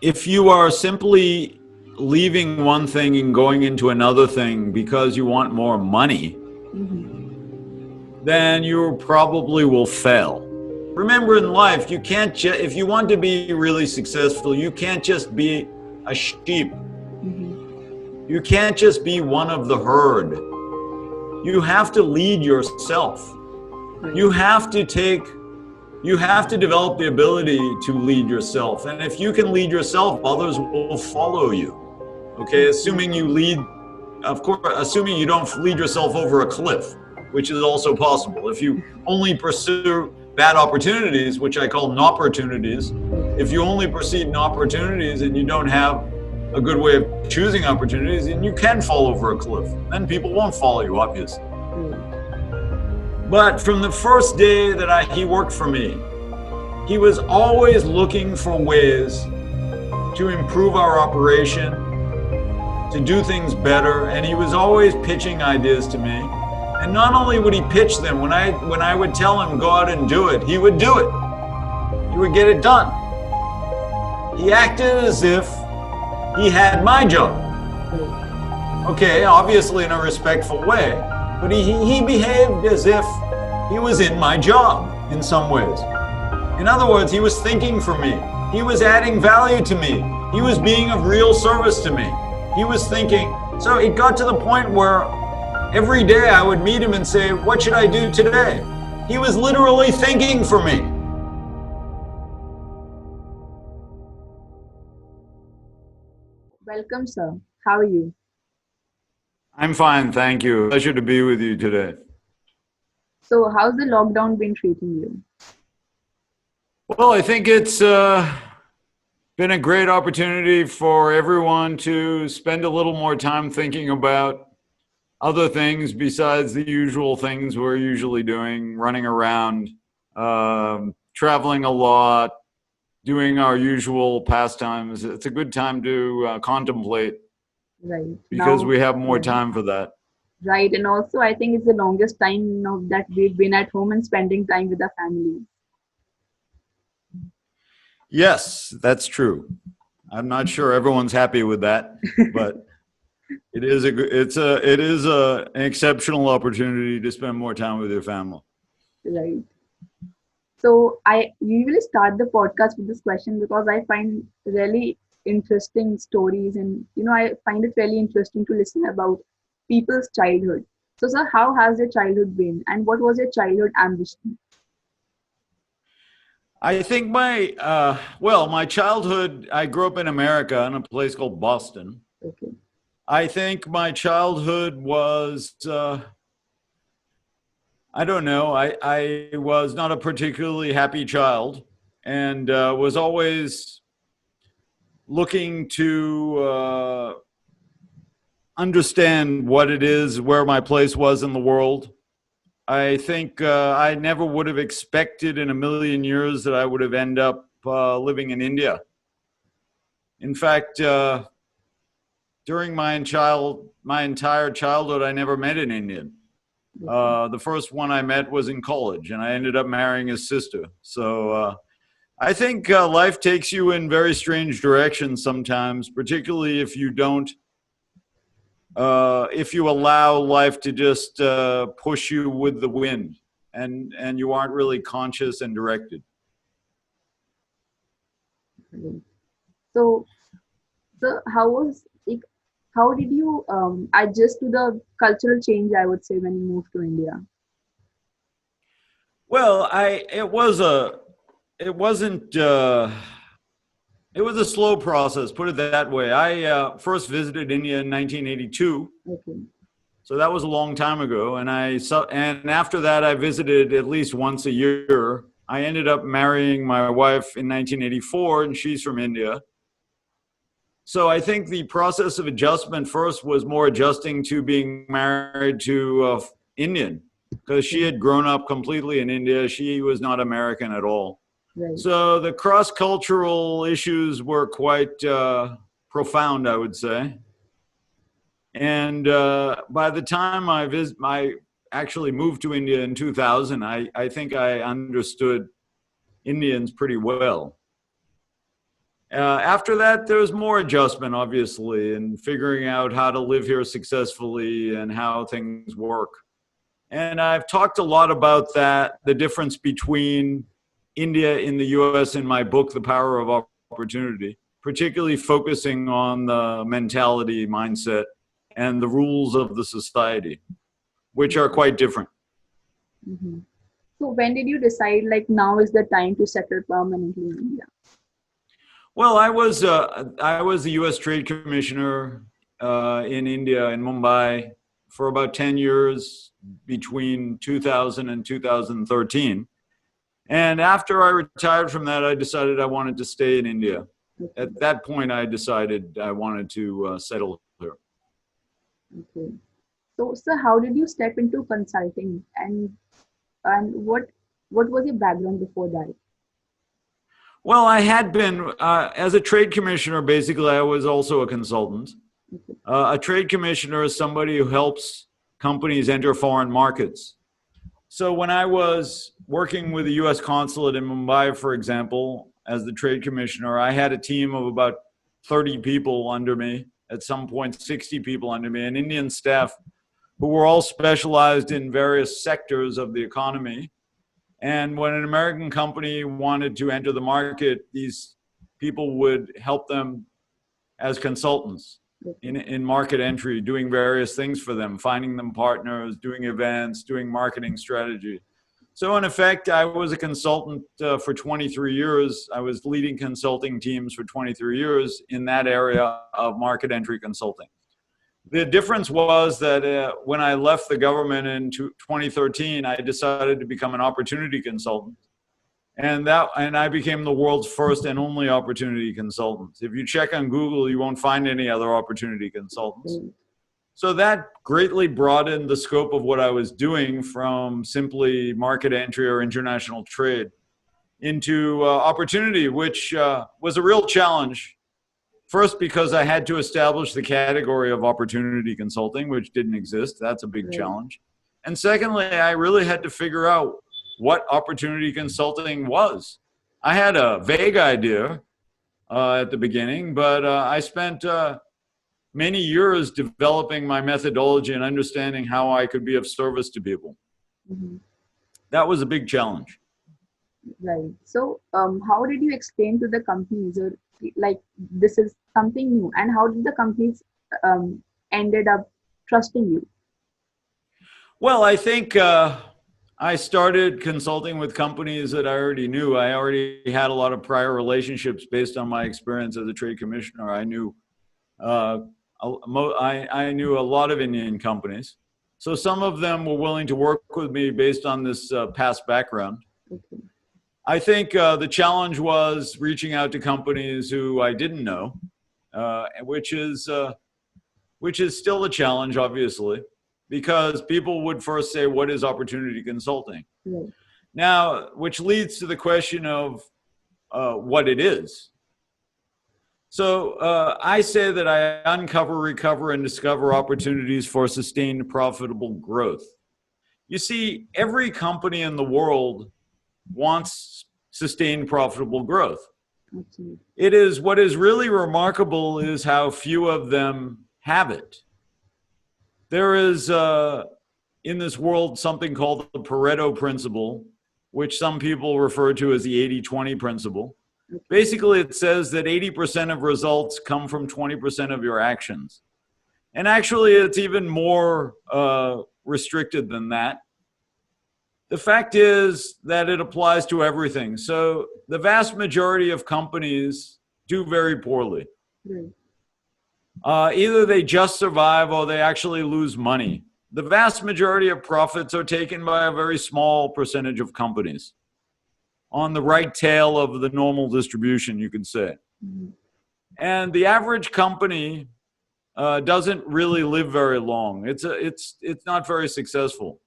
if you are simply leaving one thing and going into another thing because you want more money, then you probably will fail. Remember, in life, you can't if you want to be really successful, you can't just be a sheep. You can't just be one of the herd. You have to lead yourself. You have to develop the ability to lead yourself. And if you can lead yourself, others will follow you. Okay, assuming you don't lead yourself over a cliff, which is also possible. If you only pursue bad opportunities, which I call opportunities, if you only pursue opportunities and you don't have a good way of choosing opportunities, then you can fall over a cliff. Then people won't follow you, obviously. But from the first day that he worked for me, he was always looking for ways to improve our operation, to do things better, and he was always pitching ideas to me. And not only would he pitch them, when I would tell him go out and do it, he would do it. He would get it done. He acted as if he had my job. Okay, obviously in a respectful way, but he behaved as if he was in my job in some ways. In other words, he was thinking for me. He was adding value to me. He was being of real service to me. He was thinking. So it got to the point where every day I would meet him and say, what should I do today? He was literally thinking for me. Welcome, sir. How are you? I'm fine, thank you. Pleasure to be with you today. So how's the lockdown been treating you? Well, I think it's been a great opportunity for everyone to spend a little more time thinking about other things besides the usual things we're usually doing, running around, traveling a lot, doing our usual pastimes. It's a good time to contemplate, Right. because Now, we have more time for that. right. And also, I think it's the longest time now that we've been at home and spending time with our family. Yes, that's true. I'm not sure everyone's happy with that, but it is an exceptional opportunity to spend more time with your family. Right. So I usually start the podcast with this question because I find really interesting stories, and I find it really interesting to listen about people's childhood. So, sir, how has your childhood been, and what was your childhood ambition? I think my childhood, I grew up in America in a place called Boston. Okay. I think my childhood was, I don't know, I was not a particularly happy child, and was always looking to understand what it is, where my place was in the world. I think I never would have expected in a million years that I would have ended up living in India. In fact, during my entire childhood, I never met an Indian. The first one I met was in college, and I ended up marrying his sister. So I think life takes you in very strange directions sometimes, particularly if you don't. If you allow life to just push you with the wind, and you aren't really conscious and directed. So, sir, how did you adjust to the cultural change, I would say, when you moved to India? Well, it wasn't. It was a slow process, put it that way. I first visited India in 1982. Okay. So that was a long time ago, and after that, I visited at least once a year. I ended up marrying my wife in 1984, and she's from India. So I think the process of adjustment first was more adjusting to being married to Indian, because she had grown up completely in India. She was not American at all. Right. So the cross-cultural issues were quite profound, I would say. And by the time I actually moved to India in 2000, I think I understood Indians pretty well. After that, there was more adjustment, obviously, and figuring out how to live here successfully and how things work. And I've talked a lot about that, the difference between India and the US in my book, The Power of Opportunity, particularly focusing on the mentality, mindset, and the rules of the society, which are quite different. Mm-hmm. So when did you decide like now is the time to settle permanently in India? Well, I was the U.S. Trade Commissioner in India, in Mumbai, for about 10 years between 2000 and 2013. And after I retired from that, I decided I wanted to stay in India. Okay. At that point, I decided I wanted to settle here. Okay. So, sir, how did you step into consulting, and what was your background before that? Well, I had been, as a trade commissioner, basically, I was also a consultant. Okay. A trade commissioner is somebody who helps companies enter foreign markets. So when I was working with the U.S. consulate in Mumbai, for example, as the trade commissioner, I had a team of about 30 people under me, at some point 60 people under me, and Indian staff who were all specialized in various sectors of the economy. And when an American company wanted to enter the market, these people would help them as consultants in market entry, doing various things for them, finding them partners, doing events, doing marketing strategy. So in effect, I was a consultant for 23 years. I was leading consulting teams for 23 years in that area of market entry consulting. The difference was that when I left the government in 2013, I decided to become an opportunity consultant. And I became the world's first and only opportunity consultant. If you check on Google, you won't find any other opportunity consultants. So that greatly broadened the scope of what I was doing from simply market entry or international trade into opportunity, which was a real challenge. First, because I had to establish the category of opportunity consulting, which didn't exist. That's a big challenge. And secondly, I really had to figure out what opportunity consulting was. I had a vague idea at the beginning, but I spent many years developing my methodology and understanding how I could be of service to people. Mm-hmm. That was a big challenge. Right. So, how did you explain to the companies, or like this is something new, and how did the companies ended up trusting you? Well, I think I started consulting with companies that I already knew. I already had a lot of prior relationships based on my experience as a trade commissioner. I knew I knew a lot of Indian companies. So some of them were willing to work with me based on this past background. Okay. I think the challenge was reaching out to companies who I didn't know, which is still a challenge, obviously, because people would first say, what is opportunity consulting? Right. Now, which leads to the question of what it is. So I say that I uncover, recover, and discover opportunities for sustained profitable growth. You see, every company in the world wants sustained profitable growth. Absolutely. It is what is really remarkable is how few of them have it. There is in this world something called the Pareto principle, which some people refer to as the 80-20 principle. Okay. Basically, it says that 80% of results come from 20% of your actions. And actually, it's even more restricted than that. The fact is that it applies to everything. So the vast majority of companies do very poorly. Right. Either they just survive or they actually lose money. The vast majority of profits are taken by a very small percentage of companies on the right tail of the normal distribution, you could say. Mm-hmm. And the average company doesn't really live very long. It's not very successful.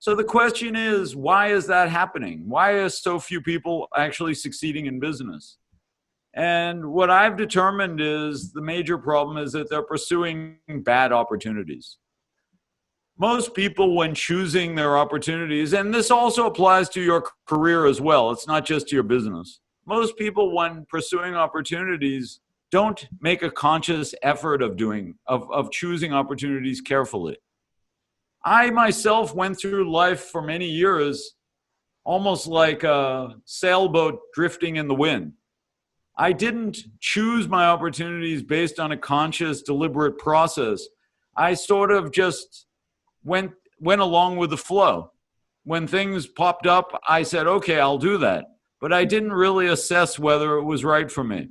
So the question is, why is that happening? Why are so few people actually succeeding in business? And what I've determined is the major problem is that they're pursuing bad opportunities. Most people, when choosing their opportunities, and this also applies to your career as well, it's not just to your business. most people, when pursuing opportunities, don't make a conscious effort of choosing opportunities carefully. I myself went through life for many years almost like a sailboat drifting in the wind. I didn't choose my opportunities based on a conscious, deliberate process. I sort of just went along with the flow. When things popped up, I said, okay, I'll do that. But I didn't really assess whether it was right for me.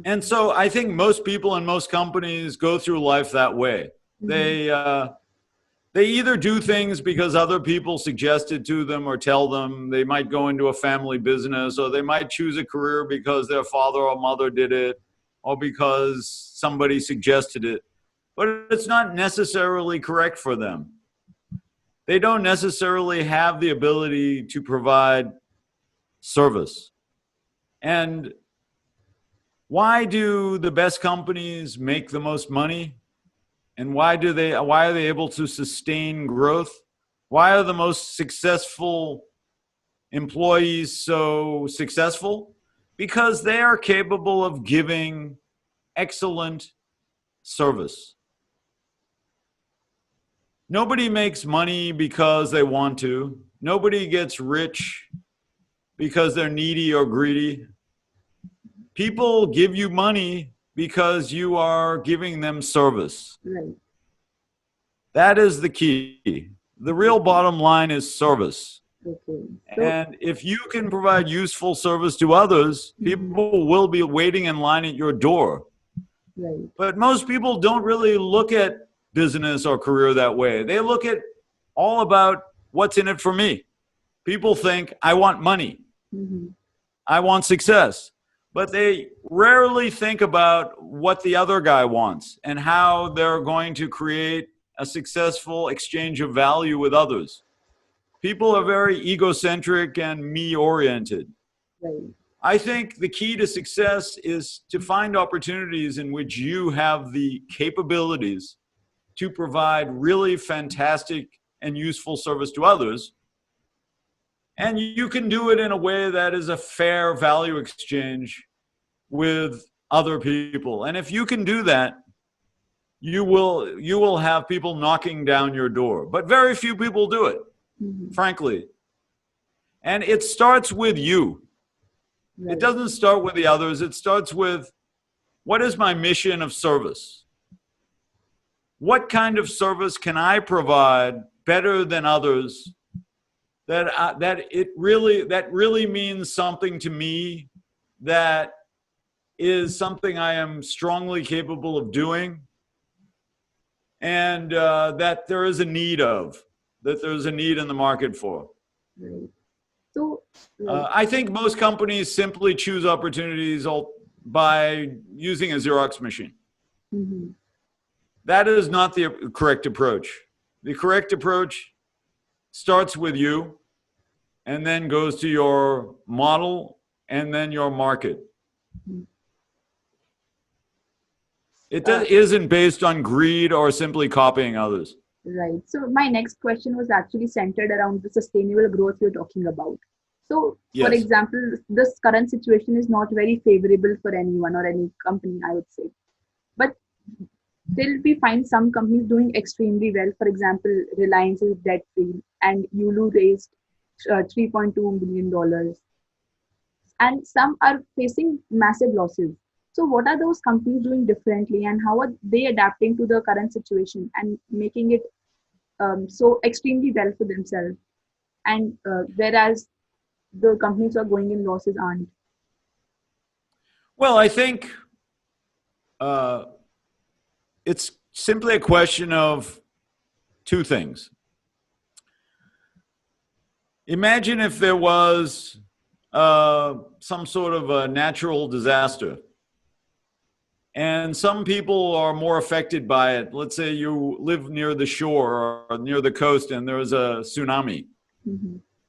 And so I think most people and most companies go through life that way. They either do things because other people suggested to them or tell them. They might go into a family business, or they might choose a career because their father or mother did it, or because somebody suggested it. But it's not necessarily correct for them. They don't necessarily have the ability to provide service. And why do the best companies make the most money? And why are they able to sustain growth? Why are the most successful employees so successful? Because they are capable of giving excellent service. Nobody makes money because they want to. Nobody gets rich because they're needy or greedy. People give you money because you are giving them service. Right. That is the key. The real bottom line is service. Okay. And if you can provide useful service to others, people will be waiting in line at your door. Right. But most people don't really look at business or career that way. They look at all about what's in it for me. People think, I want money. I want success. But they rarely think about what the other guy wants and how they're going to create a successful exchange of value with others. People are very egocentric and me-oriented. Right. I think the key to success is to find opportunities in which you have the capabilities to provide really fantastic and useful service to others. And you can do it in a way that is a fair value exchange with other people. And if you can do that, you will have people knocking down your door. But very few people do it, frankly. And it starts with you. Right. It doesn't start with the others. It starts with, what is my mission of service? What kind of service can I provide better than others that really means something to me, that is something I am strongly capable of doing, and that there is a need of, that there's a need in the market for. Right. So I think most companies simply choose opportunities by using a Xerox machine. That is not the correct approach. The correct approach starts with you and then goes to your model and then your market. It isn't based on greed or simply copying others. Right. So my next question was actually centered around the sustainable growth you're talking about. So, for example, this current situation is not very favorable for anyone or any company, I would say. But still, we find some companies doing extremely well. For example, Reliance is debt-free and Yulu raised $3.2 billion. And some are facing massive losses. So what are those companies doing differently, and how are they adapting to the current situation and making it so extremely well for themselves? And whereas the companies who are going in losses aren't. Well, I think it's simply a question of two things. Imagine if there was some sort of a natural disaster, and some people are more affected by it. Let's say you live near the shore or near the coast and there's a tsunami.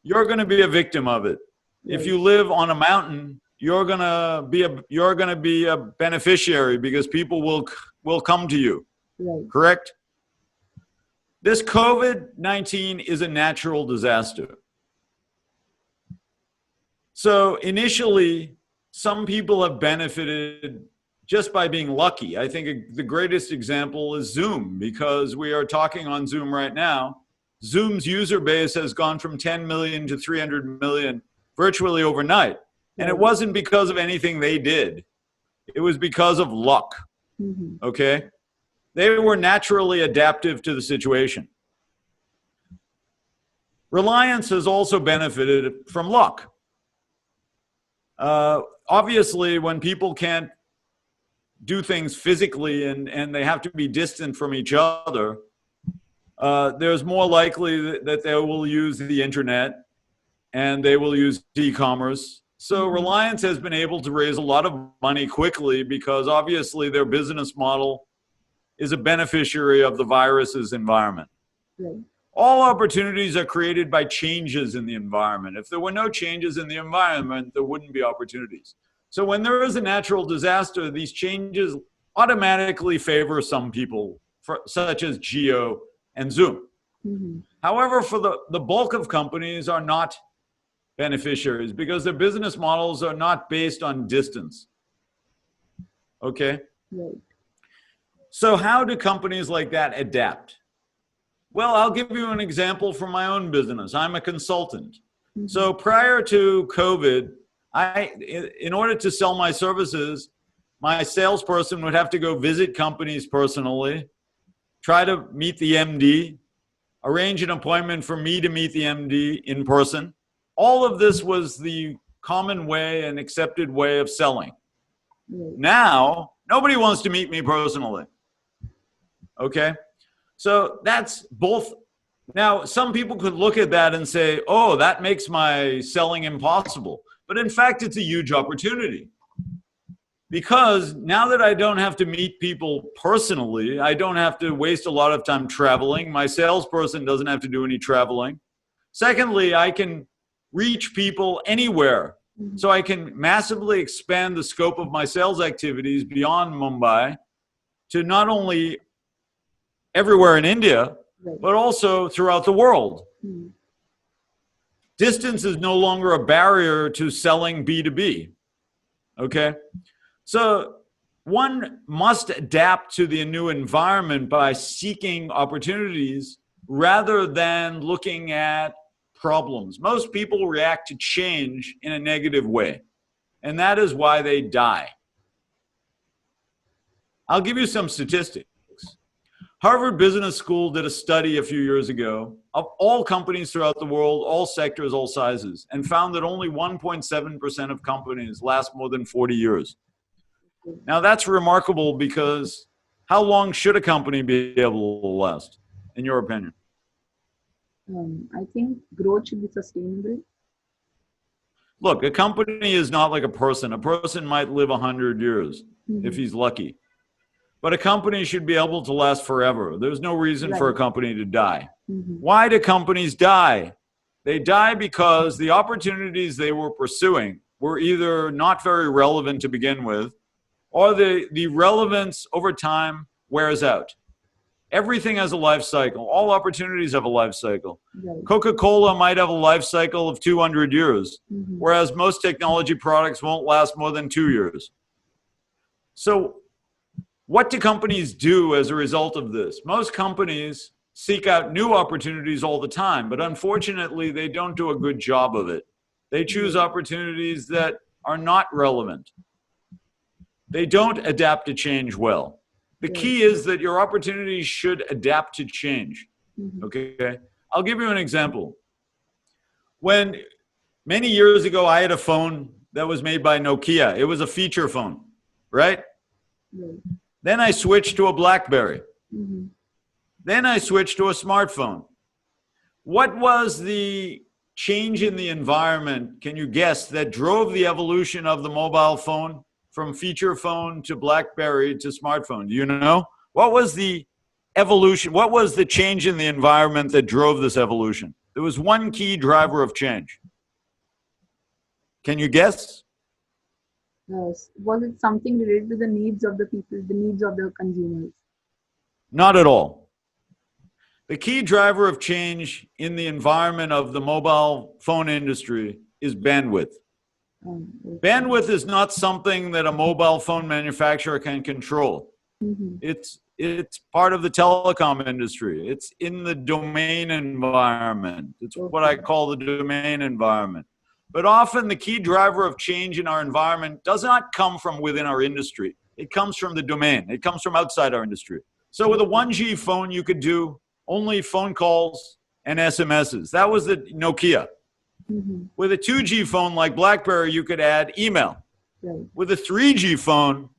You're going to be a victim of it. If you live on a mountain, you're going to be a beneficiary because people will come to you. Correct? This COVID-19 is a natural disaster. So initially, some people have benefited just by being lucky. I think the greatest example is Zoom, because we are talking on Zoom right now. Zoom's user base has gone from 10 million to 300 million virtually overnight. And it wasn't because of anything they did. It was because of luck. Okay? They were naturally adaptive to the situation. Reliance has also benefited from luck. Obviously, when people can't do things physically and they have to be distant from each other, there's more likely that they will use the internet and they will use e-commerce. So Reliance has been able to raise a lot of money quickly because obviously their business model is a beneficiary of the virus's environment. Right. All opportunities are created by changes in the environment. If there were no changes in the environment, there wouldn't be opportunities. So when there is a natural disaster, these changes automatically favor some people, such as Geo and Zoom. However, for the bulk of companies are not beneficiaries because their business models are not based on distance. Okay? Right. So how do companies like that adapt? Well, I'll give you an example from my own business. I'm a consultant. So prior to COVID, in order to sell my services, my salesperson would have to go visit companies personally, try to meet the MD, arrange an appointment for me to meet the MD in person. All of this was the common way and accepted way of selling. Now, nobody wants to meet me personally. Okay? So that's both. Now, some people could look at that and say, oh, that makes my selling impossible. But in fact, it's a huge opportunity. Because now that I don't have to meet people personally, I don't have to waste a lot of time traveling. My salesperson doesn't have to do any traveling. Secondly, I can reach people anywhere. So I can massively expand the scope of my sales activities beyond Mumbai to not only everywhere in India, but also throughout the world. Distance is no longer a barrier to selling B2B. Okay? So one must adapt to the new environment by seeking opportunities rather than looking at problems. Most people react to change in a negative way, and that is why they die. I'll give you some statistics. Harvard Business School did a study a few years ago of all companies throughout the world, all sectors, all sizes, and found that only 1.7% of companies last more than 40 years. Now that's remarkable because how long should a company be able to last, in your opinion? I think growth should be sustainable. Look, a company is not like a person. A person might live 100 years if he's lucky. But a company should be able to last forever. There's no reason for a company to die. Why do companies die? They die because the opportunities they were pursuing were either not very relevant to begin with, or the relevance over time wears out. Everything has a life cycle. All opportunities have a life cycle. Coca-Cola might have a life cycle of 200 years, whereas most technology products won't last more than 2 years. So what do companies do as a result of this? Most companies seek out new opportunities all the time, but unfortunately, they don't do a good job of it. They choose opportunities that are not relevant. They don't adapt to change well. The key is that your opportunities should adapt to change. Okay? I'll give you an example. When many years ago, I had a phone that was made by Nokia. It was a feature phone, right? Then I switched to a BlackBerry. Then I switched to a smartphone. What was the change in the environment, can you guess, that drove the evolution of the mobile phone from feature phone to BlackBerry to smartphone? Do you know? What was the evolution? What was the change in the environment that drove this evolution? There was one key driver of change. Can you guess? Yes. Was it something related to the needs of the people, the needs of the consumers? Not at all. The key driver of change in the environment of the mobile phone industry is bandwidth. Okay. Bandwidth is not something that a mobile phone manufacturer can control. It's part of the telecom industry. It's in the domain environment. It's what I call the domain environment. But often the key driver of change in our environment does not come from within our industry. It comes from the domain. It comes from outside our industry. So with a 1G phone, you could do only phone calls and SMSs. That was the Nokia. With a 2G phone like BlackBerry, you could add email. Right. With a 3G phone,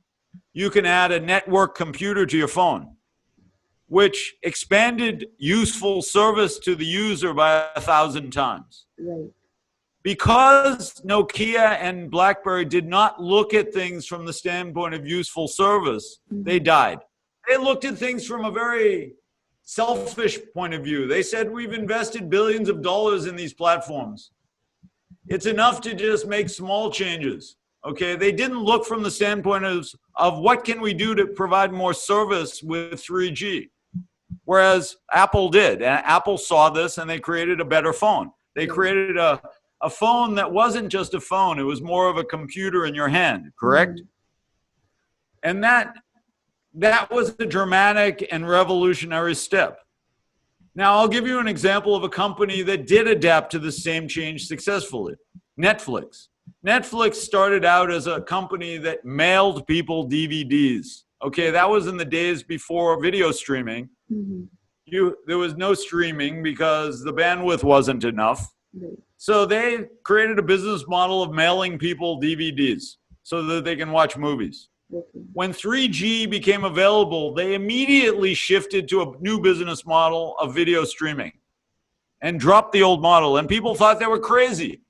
you can add a network computer to your phone, which expanded useful service to the user by 1,000 times. Right. Because Nokia and BlackBerry did not look at things from the standpoint of useful service, they died. They looked at things from a very selfish point of view. They said, we've invested billions of dollars in these platforms. It's enough to just make small changes. Okay, they didn't look from the standpoint of what can we do to provide more service with 3G, whereas Apple did. And Apple saw this and they created a better phone. They created a phone that wasn't just a phone. It was more of a computer in your hand, correct? And that was a dramatic and revolutionary step. Now, I'll give you an example of a company that did adapt to the same change successfully. Netflix. Netflix started out as a company that mailed people DVDs. Okay, that was in the days before video streaming. There was no streaming because the bandwidth wasn't enough. So they created a business model of mailing people DVDs so that they can watch movies. When 3G became available, they immediately shifted to a new business model of video streaming and dropped the old model. And people thought they were crazy,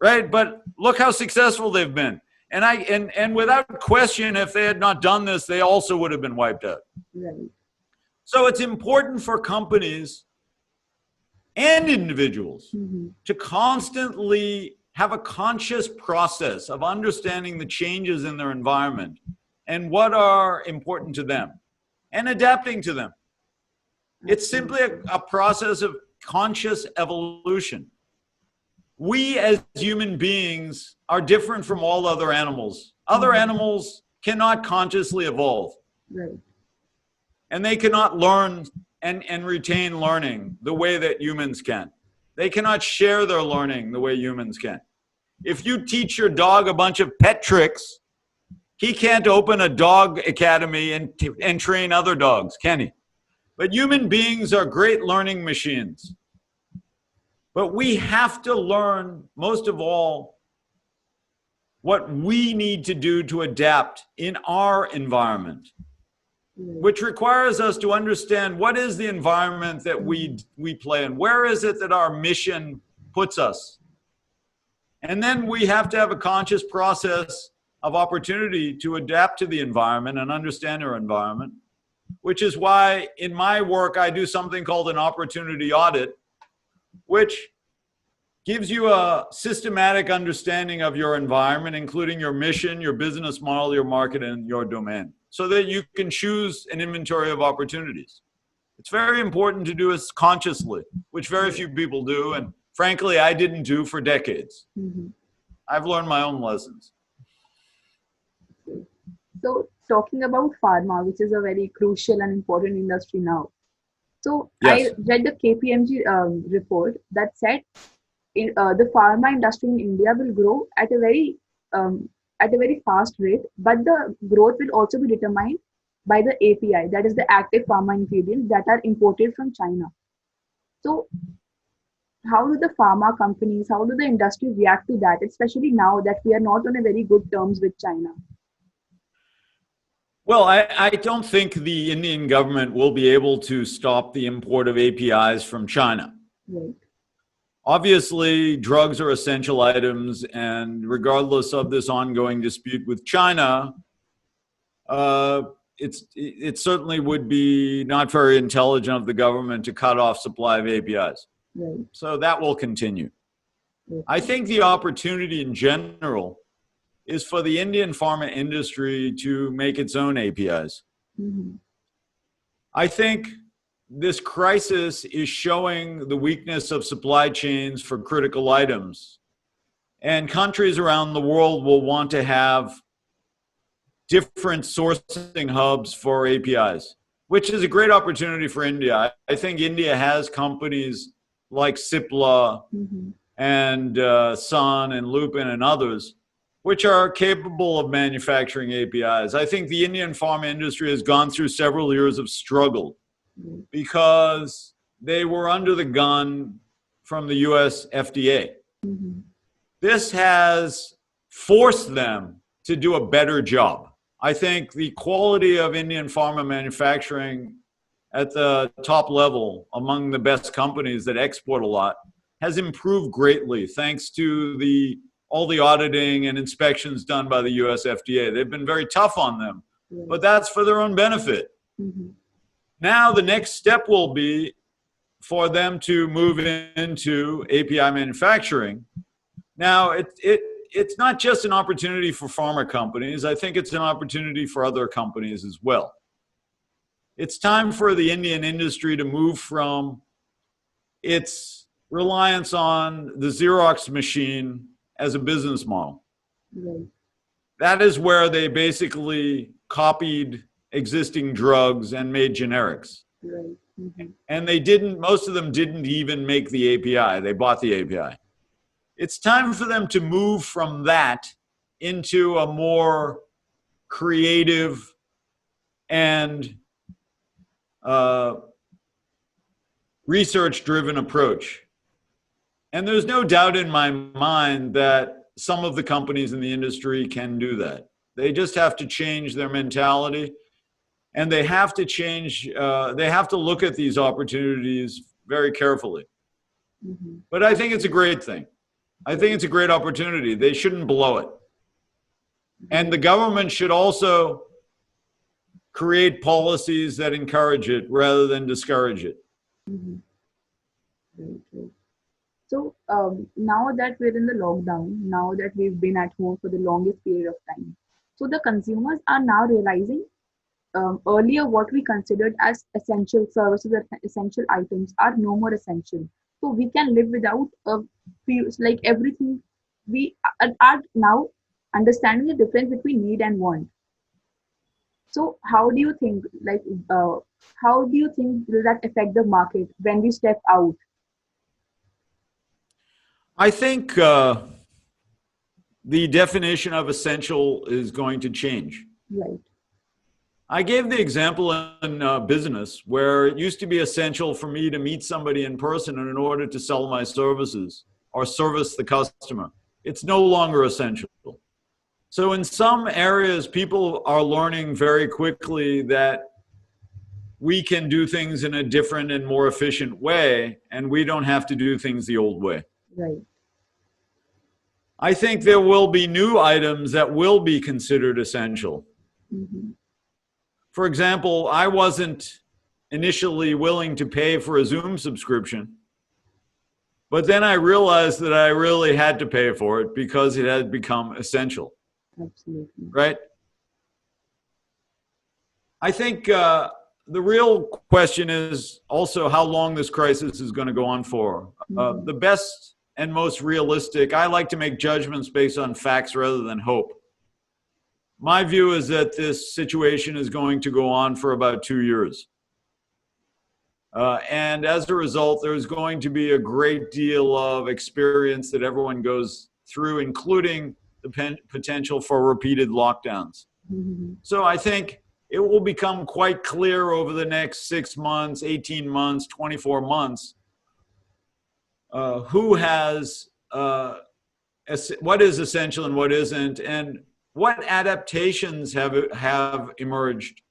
right? But look how successful they've been. And without question, if they had not done this, they also would have been wiped out. Right. So it's important for companies and individuals to constantly have a conscious process of understanding the changes in their environment and what are important to them and adapting to them. It's simply a process of conscious evolution. We as human beings are different from all other animals. Other animals cannot consciously evolve. Right. And they cannot learn and retain learning the way that humans can. They cannot share their learning the way humans can. If you teach your dog a bunch of pet tricks, he can't open a dog academy and train other dogs, can he? But human beings are great learning machines. But we have to learn, most of all, what we need to do to adapt in our environment, which requires us to understand what is the environment that we play in. Where is it that our mission puts us? And then we have to have a conscious process of opportunity to adapt to the environment and understand our environment, which is why in my work, I do something called an opportunity audit, which gives you a systematic understanding of your environment, including your mission, your business model, your market, and your domain, so that you can choose an inventory of opportunities. It's very important to do this consciously, which very few people do. And frankly, I didn't do for decades. I've learned my own lessons. So talking about pharma, which is a very crucial and important industry now. So Yes. I read the KPMG report that said the pharma industry in India will grow at a very fast rate, but the growth will also be determined by the API, that is the active pharma ingredients that are imported from China. So how do the pharma companies, how do the industry react to that, especially now that we are not on a very good terms with China? Well, I don't think the Indian government will be able to stop the import of APIs from China. Right. Obviously, drugs are essential items, and regardless of this ongoing dispute with China, it certainly would be not very intelligent of the government to cut off supply of APIs. Right. So that will continue. Right. I think the opportunity in general is for the Indian pharma industry to make its own APIs. I think this crisis is showing the weakness of supply chains for critical items. And countries around the world will want to have different sourcing hubs for APIs, which is a great opportunity for India. I think India has companies like Cipla and Sun and Lupin and others, which are capable of manufacturing APIs. I think the Indian pharma industry has gone through several years of struggle because they were under the gun from the US FDA. This has forced them to do a better job. I think the quality of Indian pharma manufacturing at the top level among the best companies that export a lot has improved greatly thanks to all the auditing and inspections done by the US FDA. They've been very tough on them, but that's for their own benefit. Now the next step will be for them to move into API manufacturing. Now, it's not just an opportunity for pharma companies. I think it's an opportunity for other companies as well. It's time for the Indian industry to move from its reliance on the Xerox machine as a business model. That is where they basically copied existing drugs and made generics. And most of them didn't even make the API. They bought the API. It's time for them to move from that into a more creative and research-driven approach. And there's no doubt in my mind that some of the companies in the industry can do that. They just have to change their mentality, and they have to change, they have to look at these opportunities very carefully. But I think it's a great thing. I think it's a great opportunity. They shouldn't blow it. And the government should also create policies that encourage it rather than discourage it. So now that we're in the lockdown, now that we've been at home for the longest period of time, so the consumers are now realizing earlier what we considered as essential services or essential items are no more essential. So we can live without a few, like everything. We are now understanding the difference between need and want. So how do you think, how do you think will that affect the market when we step out? I think the definition of essential is going to change. Right. I gave the example in business where it used to be essential for me to meet somebody in person in order to sell my services or service the customer. It's no longer essential. So in some areas, people are learning very quickly that we can do things in a different and more efficient way, and we don't have to do things the old way. Right. I think there will be new items that will be considered essential. For example, I wasn't initially willing to pay for a Zoom subscription, but then I realized that I really had to pay for it because it had become essential. Absolutely. Right? I think the real question is also how long this crisis is going to go on for. The best and most realistic, I like to make judgments based on facts rather than hope. My view is that this situation is going to go on for about 2 years. And as a result, there's going to be a great deal of experience that everyone goes through, including the potential for repeated lockdowns. So I think it will become quite clear over the next 6 months, 18 months, 24 months, who has, what is essential and what isn't, and what adaptations have emerged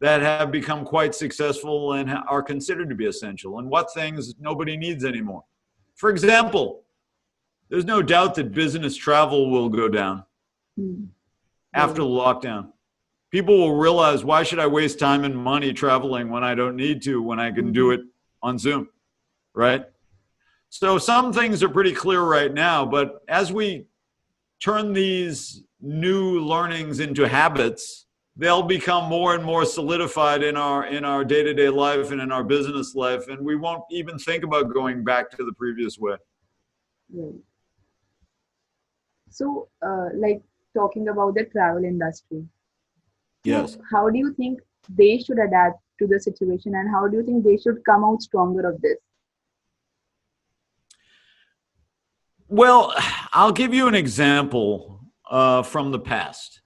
that have become quite successful and are considered to be essential, and what things nobody needs anymore. For example, there's no doubt that business travel will go down after the lockdown. People will realize, why should I waste time and money traveling when I don't need to, when I can do it on Zoom, right? So some things are pretty clear right now, but as we turn these new learnings into habits, they'll become more and more solidified in our day-to-day life and in our business life, and we won't even think about going back to the previous way. So, like talking about the travel industry. So, Yes. how do you think they should adapt to the situation, and how do you think they should come out stronger of this? Well, I'll give you an example from the past.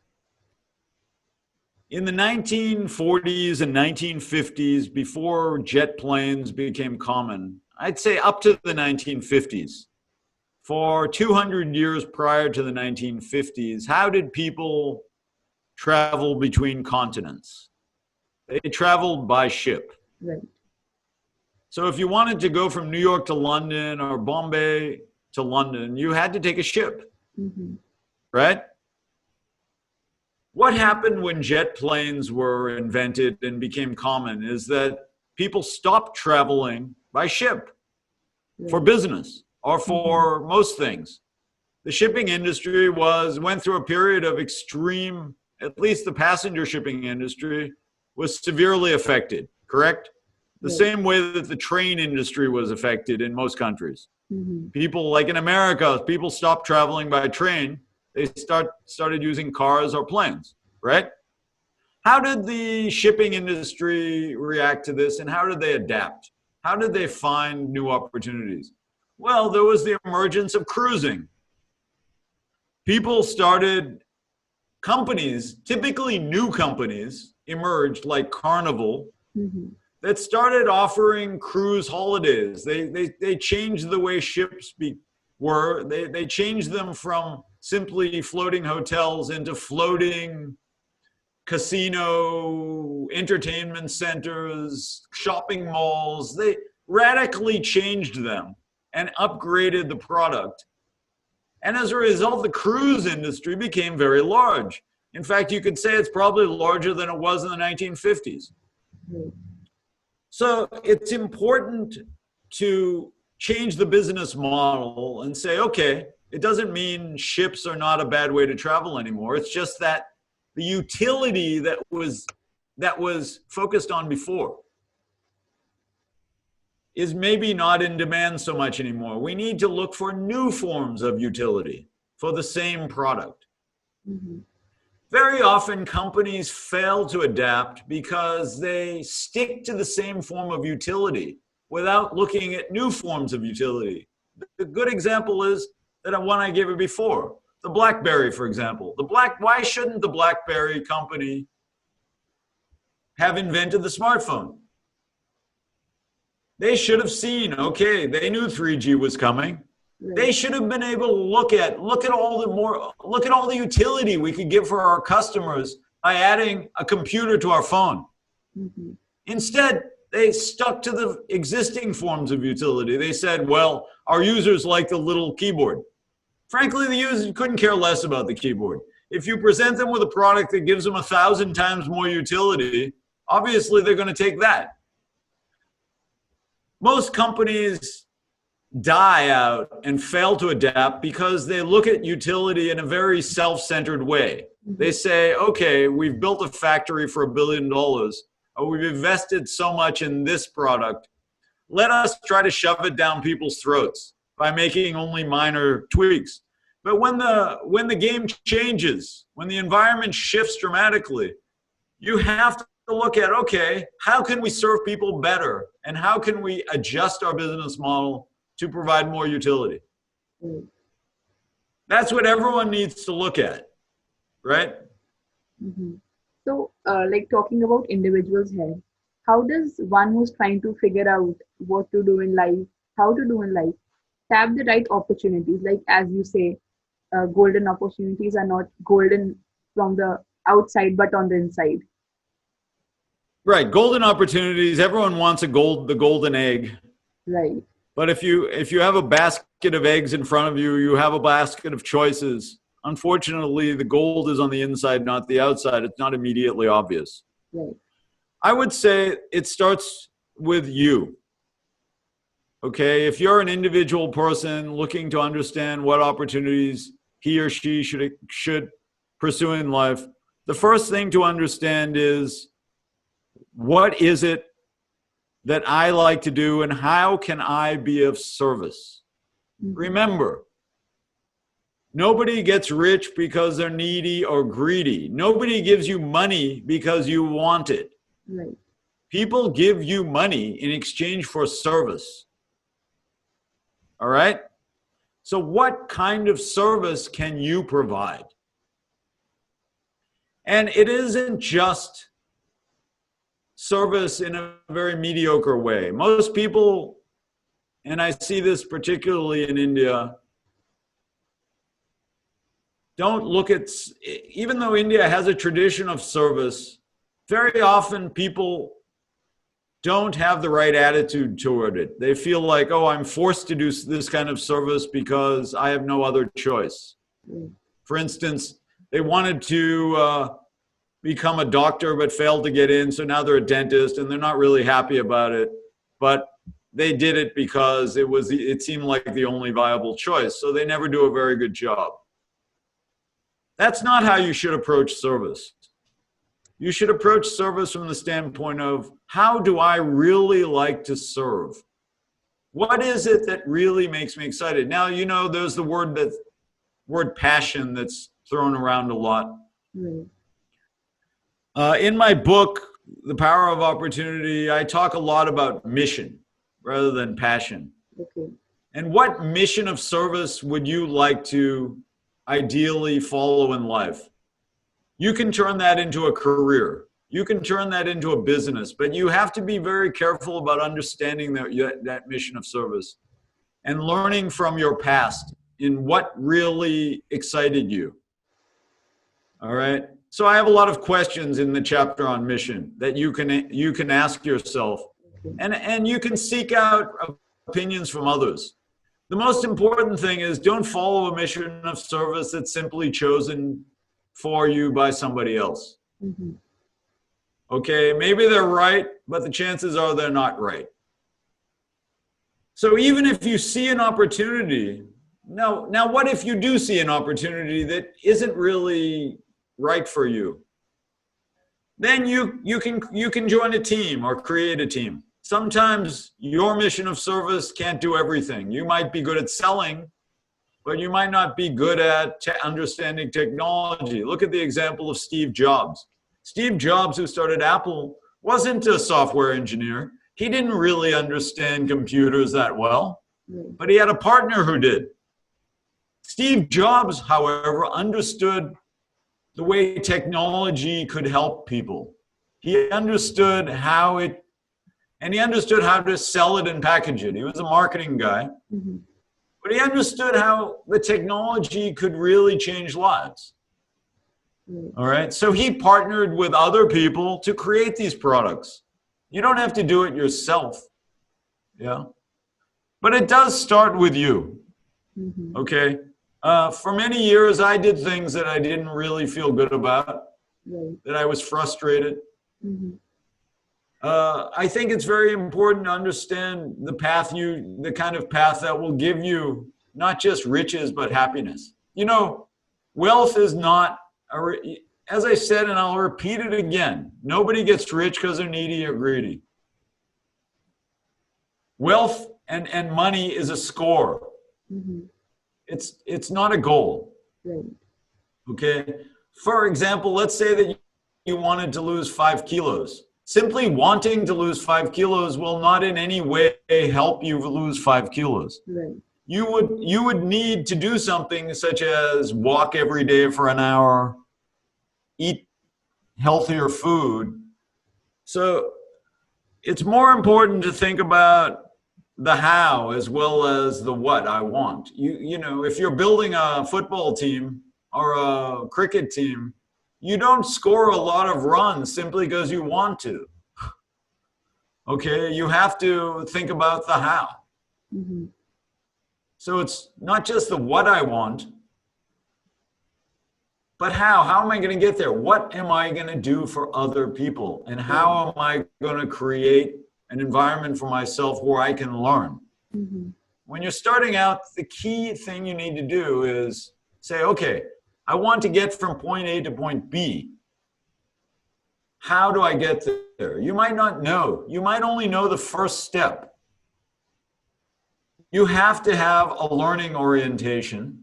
In the 1940s and 1950s, before jet planes became common, I'd say up to the 1950s, for 200 years prior to the 1950s, how did people travel between continents? They traveled by ship. Right. So if you wanted to go from New York to London or Bombay to London, you had to take a ship, Mm-hmm. right? What happened when jet planes were invented and became common is that people stopped traveling by ship for Right. business or Mm-hmm. for most things. The shipping industry went through a period of extreme, at least the passenger shipping industry was severely affected, correct? The Right. same way that the train industry was affected in most countries. Mm-hmm. People like in America, people stopped traveling by train. They started using cars or planes, right? How did the shipping industry react to this and how did they adapt? How did they find new opportunities? Well, there was the emergence of cruising. People started, companies, typically new companies, emerged like Carnival Mm-hmm. that started offering cruise holidays. They changed the way ships were. They changed them from simply floating hotels into floating casino, entertainment centers, shopping malls. They radically changed them and upgraded the product. And as a result, the cruise industry became very large. In fact, you could say it's probably larger than it was in the 1950s. Right. So it's important to change the business model and say, okay, it doesn't mean ships are not a bad way to travel anymore. It's just that the utility that was focused on before is maybe not in demand so much anymore. We need to look for new forms of utility for the same product. Mm-hmm. Very often companies fail to adapt because they stick to the same form of utility without looking at new forms of utility. A good example is that one I gave you before, the BlackBerry, for example. Why shouldn't the BlackBerry company have invented the smartphone? They should have seen, okay, they knew 3G was coming. Right. They should have been able to look at all the utility we could give for our customers by adding a computer to our phone. Mm-hmm. Instead, they stuck to the existing forms of utility. They said, well, our users like the little keyboard. Frankly, the users couldn't care less about the keyboard. If you present them with a product that gives them 1,000 times more utility, obviously they're going to take that. Most companies die out and fail to adapt because they look at utility in a very self-centered way. They say, okay, we've built a factory for $1 billion, or we've invested so much in this product. Let us try to shove it down people's throats by making only minor tweaks. But when the game changes, when the environment shifts dramatically, you have to look at, okay, how can we serve people better? And how can we adjust our business model to provide more utility? Right. That's what everyone needs to look at, right? Mm-hmm. So, like talking about individuals here, how does one who's trying to figure out what to do in life, how to do in life, tap the right opportunities? Like, as you say, golden opportunities are not golden from the outside, but on the inside. Right. Golden opportunities. Everyone wants the golden egg. Right. But if you have a basket of eggs in front of you, you have a basket of choices. Unfortunately, the gold is on the inside, not the outside. It's not immediately obvious. Right. I would say it starts with you. Okay, if you're an individual person looking to understand what opportunities he or she should pursue in life, the first thing to understand is, what is it that I like to do and how can I be of service? Mm-hmm. Remember, Nobody gets rich because they're needy or greedy. Nobody gives you money because you want it. Right. People give you money in exchange for service. All right? So what kind of service can you provide? And it isn't just service in a very mediocre way. Most people, and I see this particularly in India, don't look at, even though India has a tradition of service, very often people don't have the right attitude toward it. They feel like, oh, I'm forced to do this kind of service because I have no other choice. For instance, they wanted to become a doctor but failed to get in, so now they're a dentist and they're not really happy about it, but they did it because it seemed like the only viable choice, so they never do a very good job. That's not how you should approach service. You should approach service from the standpoint of, how do I really like to serve? What is it that really makes me excited? Now, you know, there's the word passion that's thrown around a lot. Right. In my book, The Power of Opportunity, I talk a lot about mission rather than passion. Okay. And what mission of service would you like to ideally follow in life? You can turn that into a career. You can turn that into a business, but you have to be very careful about understanding that mission of service and learning from your past in what really excited you. All right. So I have a lot of questions in the chapter on mission that you can ask yourself, and you can seek out opinions from others. The most important thing is, don't follow a mission of service that's simply chosen for you by somebody else. Mm-hmm. Okay, maybe they're right, but the chances are they're not right. So even if you see an opportunity, now what if you do see an opportunity that isn't really right for you? Then you can join a team or create a team. Sometimes your mission of service can't do everything. You might be good at selling, but you might not be good at understanding technology. Look at the example of Steve Jobs. Steve Jobs, who started Apple, wasn't a software engineer. He didn't really understand computers that well, but he had a partner who did. Steve Jobs, however, understood the way technology could help people. He understood how to sell it and package it. He was a marketing guy. Mm-hmm. But he understood how the technology could really change lives. All right. So he partnered with other people to create these products. You don't have to do it yourself. Yeah. But it does start with you. Mm-hmm. Okay. For many years, I did things that I didn't really feel good about, that I was frustrated. Mm-hmm. I think it's very important to understand the kind of path that will give you not just riches, but happiness. You know, wealth is not, as I said, and I'll repeat it again, nobody gets rich because they're needy or greedy. Wealth and money is a score. Mm-hmm. It's not a goal. Right. Okay. For example, let's say that you wanted to lose 5 kilos. Simply wanting to lose 5 kilos will not in any way help you lose 5 kilos. Right. You would need to do something such as walk every day for an hour, eat healthier food. So it's more important to think about the how as well as the what I want. You know, if you're building a football team or a cricket team, you don't score a lot of runs simply because you want to. Okay, you have to think about the how. Mm-hmm. So it's not just the what I want, but how. How am I going to get there? What am I going to do for other people? And how am I going to create an environment for myself where I can learn? Mm-hmm. When you're starting out, the key thing you need to do is say, okay, I want to get from point A to point B. How do I get there? You might not know. You might only know the first step. You have to have a learning orientation.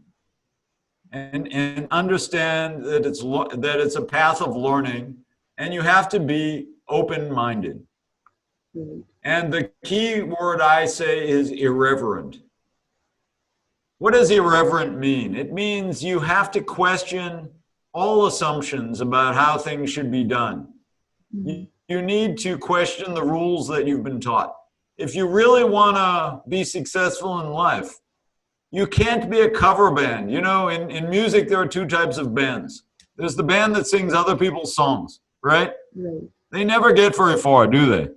and understand that it's a path of learning, and you have to be open-minded. Right. And the key word I say is irreverent. What does irreverent mean? It means you have to question all assumptions about how things should be done. You need to question the rules that you've been taught. If you really want to be successful in life, you can't be a cover band. You know, in music, there are two types of bands. There's the band that sings other people's songs, right? Right. They never get very far, do they?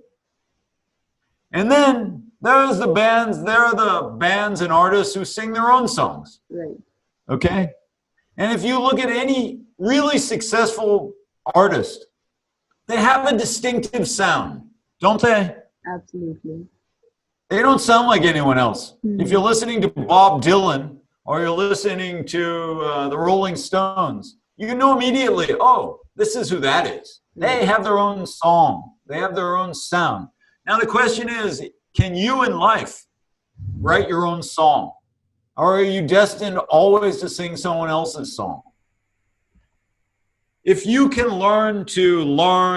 And then there are the bands and artists who sing their own songs. Right. Okay? And if you look at any really successful artist, they have a distinctive sound, don't they? Absolutely. They don't sound like anyone else. If you're listening to Bob Dylan or you're listening to the Rolling Stones, you know immediately, oh, this is who that is. They have their own song. They have their own sound. Now the question is, can you in life write your own song? Or are you destined always to sing someone else's song? If you can learn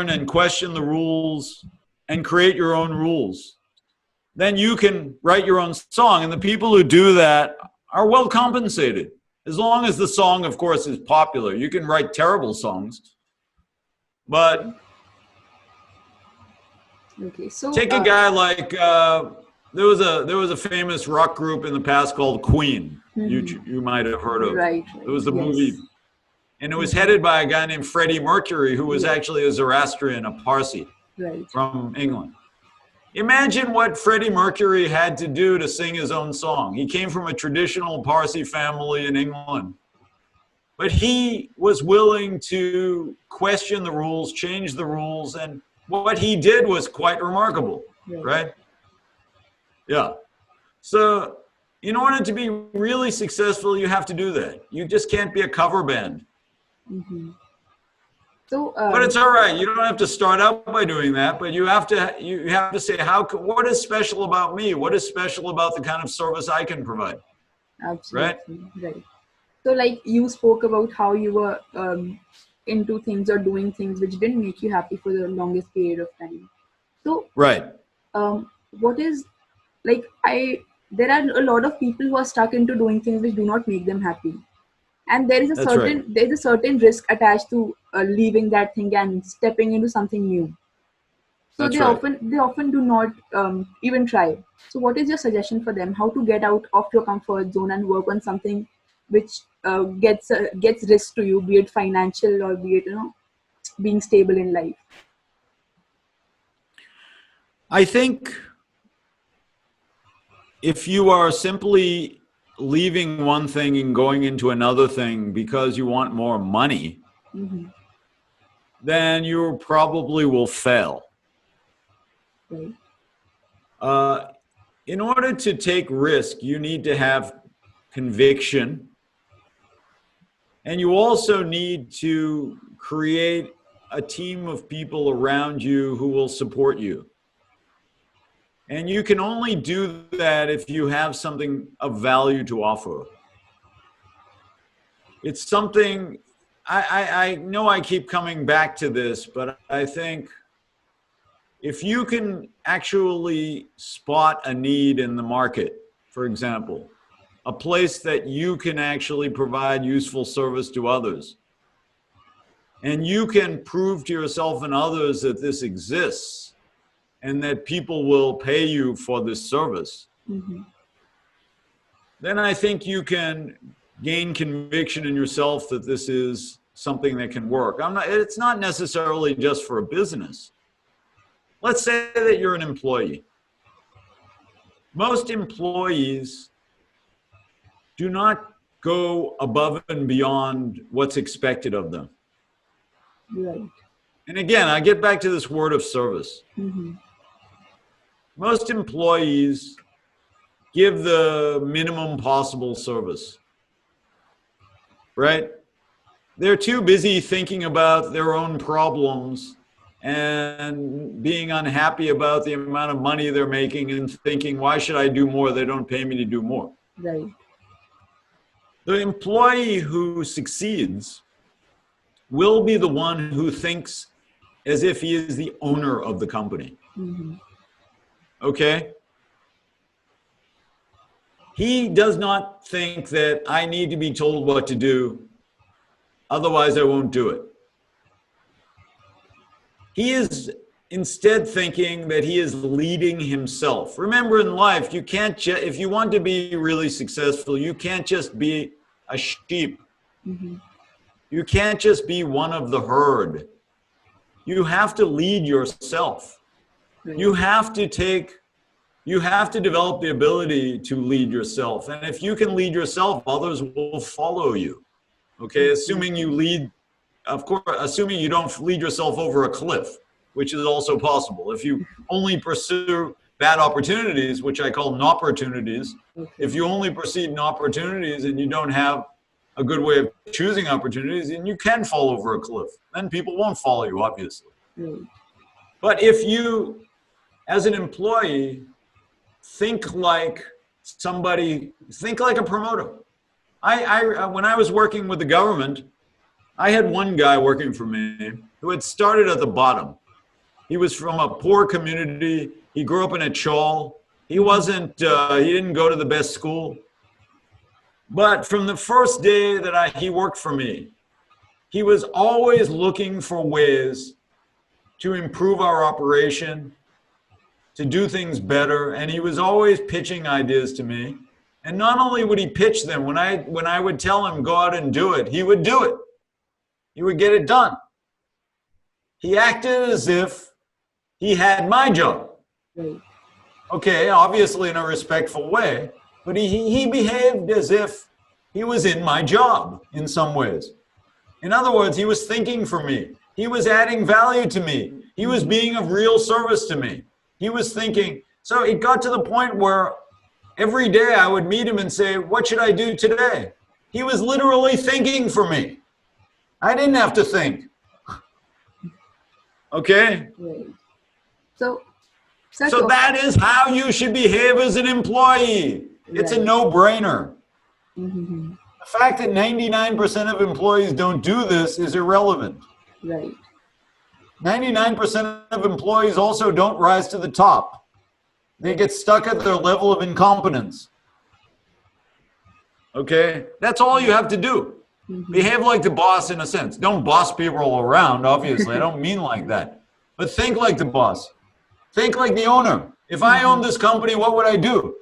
and question the rules and create your own rules, then you can write your own song. And the people who do that are well compensated. As long as the song, of course, is popular. You can write terrible songs. But okay, so take a guy like, there was a famous rock group in the past called Queen. You might have heard of. Right. It was the movie. And it was headed by a guy named Freddie Mercury, who was actually a Zoroastrian, a Parsi from England. Imagine what Freddie Mercury had to do to sing his own song. He came from a traditional Parsi family in England. But he was willing to question the rules, change the rules, and what he did was quite remarkable, right? Yeah. So in order to be really successful, you have to do that. You just can't be a cover band. So, but it's all right. You don't have to start out by doing that, but you have to say, what is special about me? What is special about the kind of service I can provide? Absolutely. Right. So like you spoke about how you were into things or doing things which didn't make you happy for the longest period of time. So what is like there are a lot of people who are stuck into doing things which do not make them happy. And there is a certain risk attached to leaving that thing and stepping into something new. So they often do not even try. So what is your suggestion for them? How to get out of your comfort zone and work on something which gets risk to you, be it financial or be it being stable in life? I think if you are simply leaving one thing and going into another thing because you want more money, then you probably will fail. In order to take risk, you need to have conviction, and you also need to create a team of people around you who will support you. And you can only do that if you have something of value to offer. It's something, I know I keep coming back to this, but I think if you can actually spot a need in the market, for example, a place that you can actually provide useful service to others, and you can prove to yourself and others that this exists, and that people will pay you for this service, then I think you can gain conviction in yourself that this is something that can work. It's not necessarily just for a business. Let's say that you're an employee. Most employees do not go above and beyond what's expected of them. Right. And again, I get back to this word of service. Most employees give the minimum possible service, right? They're too busy thinking about their own problems and being unhappy about the amount of money they're making and thinking, why should I do more? They don't pay me to do more. Right. The employee who succeeds will be the one who thinks as if he is the owner of the company. Mm-hmm. Okay? He does not think that I need to be told what to do, otherwise I won't do it. He is instead thinking that he is leading himself. Remember, in life, you can't if you want to be really successful, you can't just be a sheep. Mm-hmm. You can't just be one of the herd. You have to lead yourself. Right. You have to develop the ability to lead yourself. And if you can lead yourself, others will follow you. Okay, assuming you lead, of course, assuming you don't lead yourself over a cliff, which is also possible. If you only pursue bad opportunities, which I call opportunities, if you only proceed in opportunities and you don't have a good way of choosing opportunities, then you can fall over a cliff. Then people won't follow you, obviously. But if you, as an employee, think like a promoter. When I was working with the government, I had one guy working for me who had started at the bottom. He was from a poor community. He grew up in a chawl. He didn't go to the best school. But from the first day that he worked for me, he was always looking for ways to improve our operation, to do things better, and he was always pitching ideas to me. And not only would he pitch them, when I would tell him go out and do it, he would do it. He would get it done. He acted as if he had my job. Right. Okay, obviously in a respectful way, but he behaved as if he was in my job in some ways. In other words, he was thinking for me. He was adding value to me. He was being of real service to me. He was thinking. So it got to the point where every day I would meet him and say, what should I do today? He was literally thinking for me. I didn't have to think. Okay? Right. So that is how you should behave as an employee. It's a no-brainer. Mm-hmm. The fact that 99% of employees don't do this is irrelevant. Right. 99% of employees also don't rise to the top. They get stuck at their level of incompetence. Okay? That's all you have to do. Mm-hmm. Behave like the boss in a sense. Don't boss people around, obviously. I don't mean like that. But think like the boss. Think like the owner. If I owned this company, what would I do?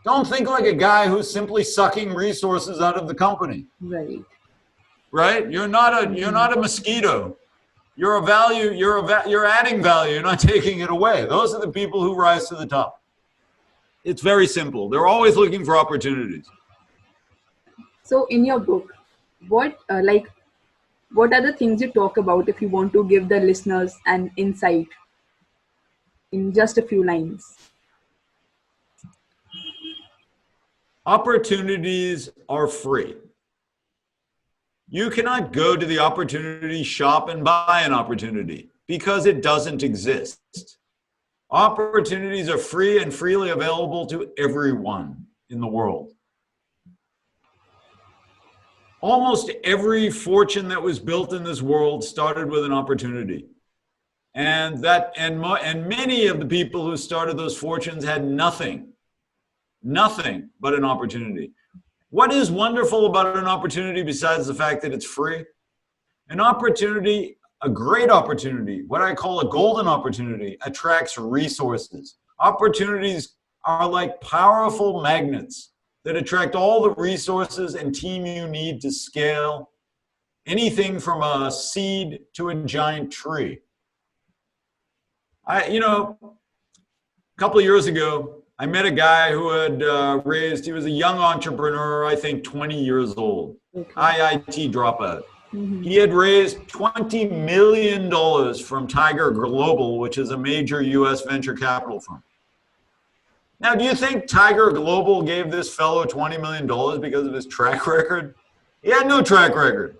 Don't think like a guy who's simply sucking resources out of the company. Right. Right? You're not a mosquito. You're a value. You're adding value. You're not taking it away. Those are the people who rise to the top. It's very simple. They're always looking for opportunities. So in your book, what are the things you talk about if you want to give the listeners an insight in just a few lines? Opportunities are free. You cannot go to the opportunity shop and buy an opportunity because it doesn't exist. Opportunities are free and freely available to everyone in the world. Almost every fortune that was built in this world started with an opportunity. And many of the people who started those fortunes had nothing but an opportunity. What is wonderful about an opportunity besides the fact that it's free? An opportunity, a great opportunity, what I call a golden opportunity, attracts resources. Opportunities are like powerful magnets that attract all the resources and team you need to scale anything from a seed to a giant tree. A couple of years ago, I met a guy who had he was a young entrepreneur, I think 20 years old, IIT dropout. Mm-hmm. He had raised $20 million from Tiger Global, which is a major US venture capital firm. Now, do you think Tiger Global gave this fellow $20 million because of his track record? He had no track record.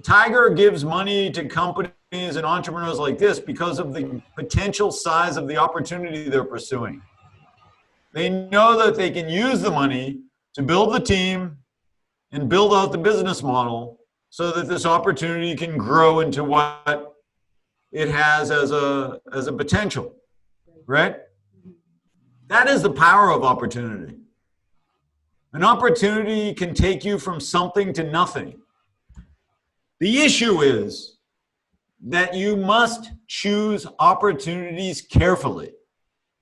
Tiger gives money to companies and entrepreneurs like this because of the potential size of the opportunity they're pursuing. They know that they can use the money to build the team and build out the business model so that this opportunity can grow into what it has as a potential, right? That is the power of opportunity. An opportunity can take you from something to nothing. The issue is that you must choose opportunities carefully,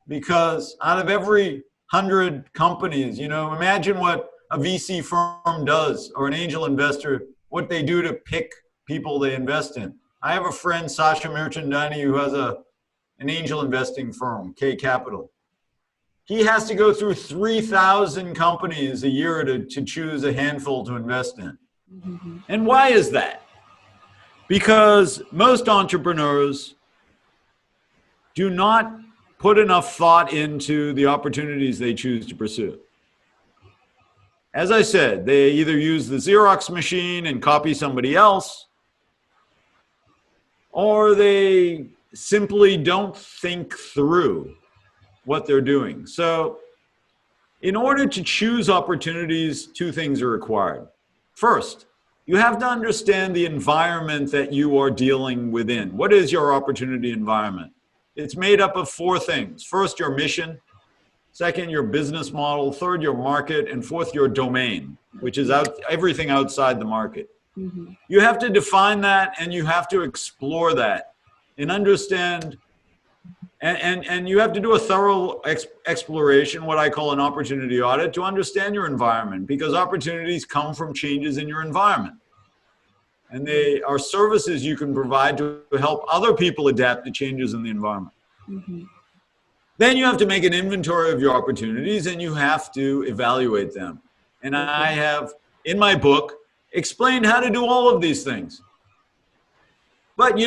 because out of every 100 companies, imagine what a VC firm does, or an angel investor, what they do to pick people they invest in. I have a friend, Sasha Merchandani, who has an angel investing firm, K Capital. He has to go through 3,000 companies a year to choose a handful to invest in. Mm-hmm. And why is that? Because most entrepreneurs do not put enough thought into the opportunities they choose to pursue. As I said, they either use the Xerox machine and copy somebody else, or they simply don't think through what they're doing. So in order to choose opportunities, two things are required. First, you have to understand the environment that you are dealing within. What is your opportunity environment? It's made up of four things. First, your mission. Second, your business model. Third, your market. And fourth, your domain, which is everything outside the market. Mm-hmm. You have to define that, and you have to explore that and understand. And you have to do a thorough exploration, what I call an opportunity audit, to understand your environment, because opportunities come from changes in your environment. And they are services you can provide to help other people adapt to changes in the environment. Mm-hmm. Then you have to make an inventory of your opportunities, and you have to evaluate them. And I have, in my book, explained how to do all of these things. But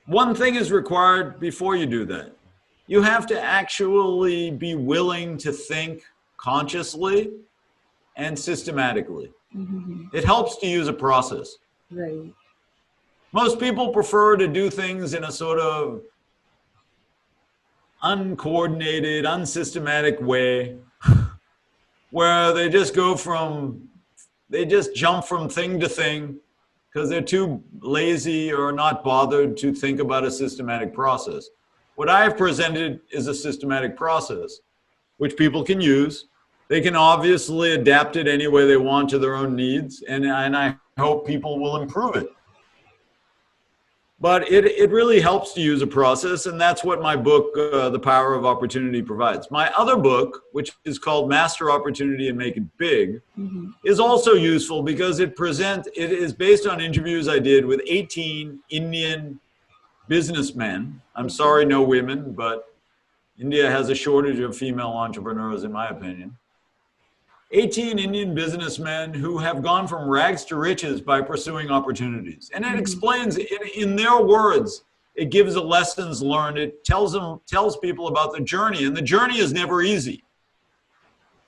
one thing is required before you do that. You have to actually be willing to think consciously and systematically. Mm-hmm. It helps to use a process. Right. Most people prefer to do things in a sort of uncoordinated, unsystematic way, where they just jump from thing to thing because they're too lazy or not bothered to think about a systematic process. What I have presented is a systematic process, which people can use. They can obviously adapt it any way they want to their own needs, and I hope people will improve it. But it really helps to use a process, and that's what my book, The Power of Opportunity, provides. My other book, which is called Master Opportunity and Make It Big, mm-hmm. is also useful because it is based on interviews I did with 18 Indian businessmen. I'm sorry, no women, but India has a shortage of female entrepreneurs, in my opinion. 18 Indian businessmen who have gone from rags to riches by pursuing opportunities. And it explains, in their words, it gives the lessons learned. It tells people about the journey, and the journey is never easy.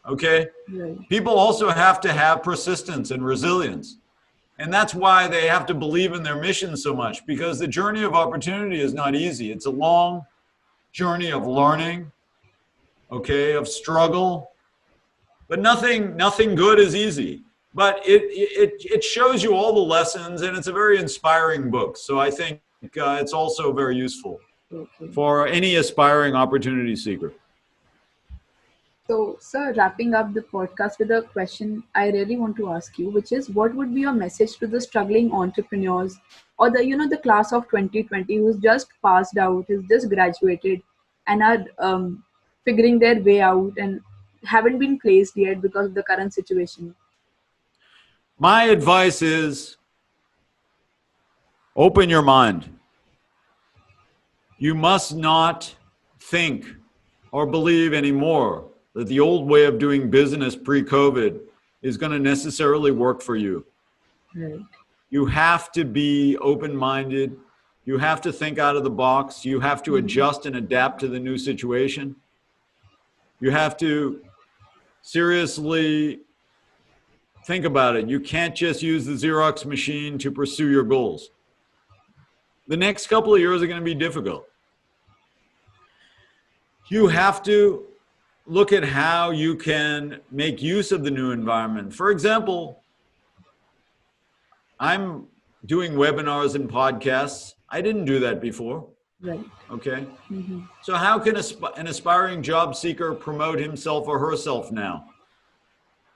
Okay? Right. People also have to have persistence and resilience. And that's why they have to believe in their mission so much, because the journey of opportunity is not easy. It's a long journey of learning, okay, of struggle. But nothing good is easy. But it shows you all the lessons, and it's a very inspiring book. So I think it's also very useful for any aspiring opportunity seeker. So, sir, wrapping up the podcast with a question I really want to ask you, which is, what would be your message to the struggling entrepreneurs, or the class of 2020 who's just passed out, who's just graduated, and are figuring their way out and haven't been placed yet because of the current situation? My advice is open your mind. You must not think or believe anymore that the old way of doing business pre-COVID is going to necessarily work for you. Right. You have to be open-minded. You have to think out of the box. You have to adjust and adapt to the new situation. You have to seriously think about it. You can't just use the Xerox machine to pursue your goals. The next couple of years are going to be difficult. You have to look at how you can make use of the new environment. For example, I'm doing webinars and podcasts. I didn't do that before. Right. Okay. Mm-hmm. So how can an aspiring job seeker promote himself or herself now?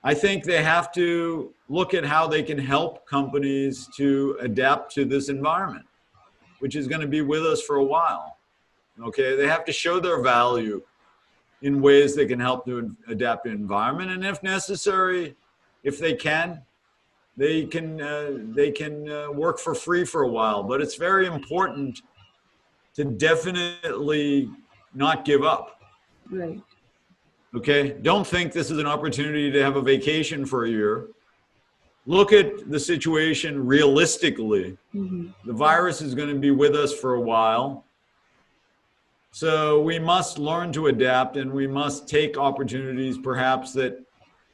I think they have to look at how they can help companies to adapt to this environment, which is going to be with us for a while. Okay. They have to show their value in ways that can help to adapt to the environment. And if necessary, if they can work for free for a while. But it's very important to definitely not give up. Right. Okay. Don't think this is an opportunity to have a vacation for a year. Look at the situation realistically. Mm-hmm. The virus is going to be with us for a while. So we must learn to adapt, and we must take opportunities perhaps that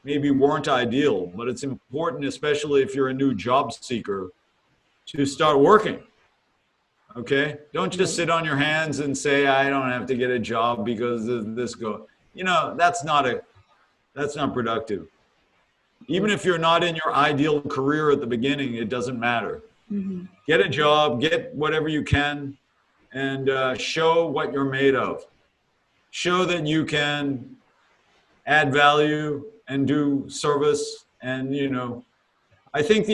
maybe weren't ideal, but it's important, especially if you're a new job seeker, to start working. Okay? Don't just sit on your hands and say, I don't have to get a job because of this that's not productive. Even if you're not in your ideal career at the beginning, it doesn't matter. Mm-hmm. Get a job, get whatever you can, and show what you're made of. Show that you can add value and do service. And, I think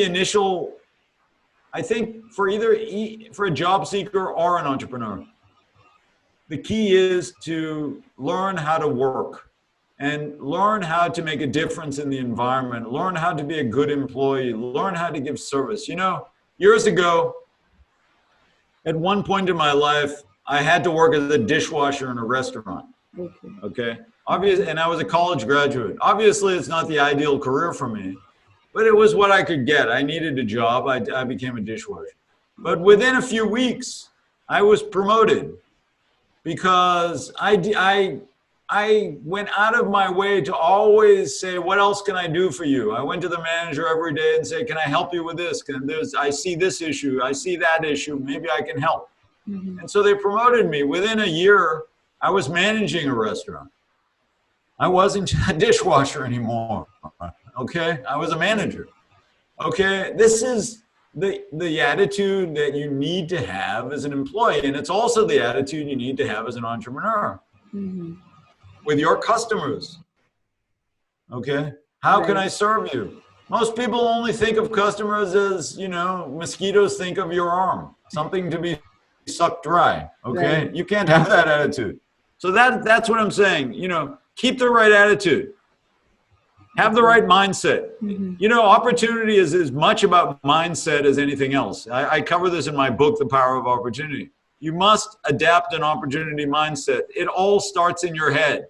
for a job seeker or an entrepreneur, the key is to learn how to work and learn how to make a difference in the environment, learn how to be a good employee, learn how to give service. Years ago, at one point in my life, I had to work as a dishwasher in a restaurant. Okay. And I was a college graduate. Obviously, it's not the ideal career for me, but it was what I could get. I needed a job. I became a dishwasher. But within a few weeks, I was promoted because I went out of my way to always say, what else can I do for you? I went to the manager every day and say, can I help you with this? I see this issue. I see that issue. Maybe I can help. Mm-hmm. And so they promoted me. Within a year, I was managing a restaurant. I wasn't a dishwasher anymore. Okay. I was a manager. Okay. This is the attitude that you need to have as an employee. And it's also the attitude you need to have as an entrepreneur. Mm-hmm. With your customers. Okay. How can I serve you? Most people only think of customers as, mosquitoes think of your arm, something to be sucked dry. Okay. Right. You can't have that attitude. So that's what I'm saying. Keep the right attitude. Have the right mindset. Mm-hmm. Opportunity is as much about mindset as anything else. I cover this in my book, The Power of Opportunity. You must adapt an opportunity mindset. It all starts in your head.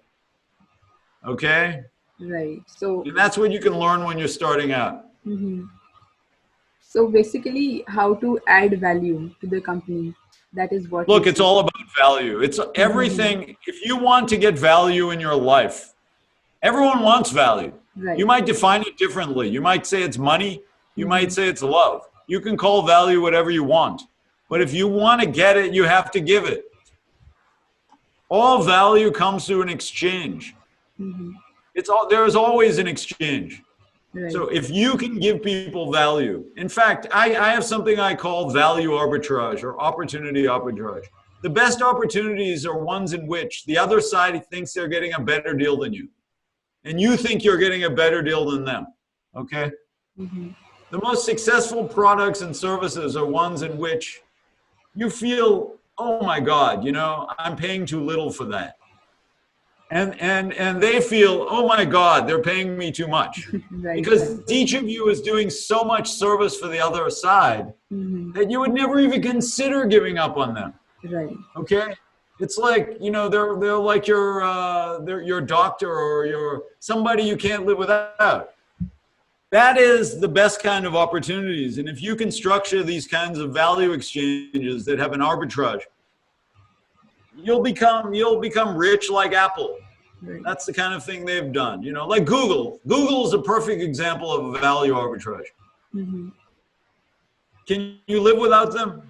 Okay? Right. So and that's what you can learn when you're starting out. Mm-hmm. So basically, how to add value to the company. That is what. Look, it's all about value. It's everything. Mm-hmm. If you want to get value in your life, everyone wants value. Right. You might define it differently. You might say it's money. You might say it's love. You can call value whatever you want. But if you want to get it, you have to give it. All value comes through an exchange. Mm-hmm. There is always an exchange. Right. So if you can give people value, in fact, I have something I call value arbitrage or opportunity arbitrage. The best opportunities are ones in which the other side thinks they're getting a better deal than you. And you think you're getting a better deal than them. Okay? Mm-hmm. The most successful products and services are ones in which you feel, oh my God, I'm paying too little for that. And they feel, oh my God, they're paying me too much. Right. Because each of you is doing so much service for the other side that you would never even consider giving up on them. Right. Okay? It's like, they're like your doctor or your somebody you can't live without. That is the best kind of opportunities. And if you can structure these kinds of value exchanges that have an arbitrage, you'll become rich like Apple. Right. That's the kind of thing they've done. Like Google. Google is a perfect example of a value arbitrage. Mm-hmm. Can you live without them?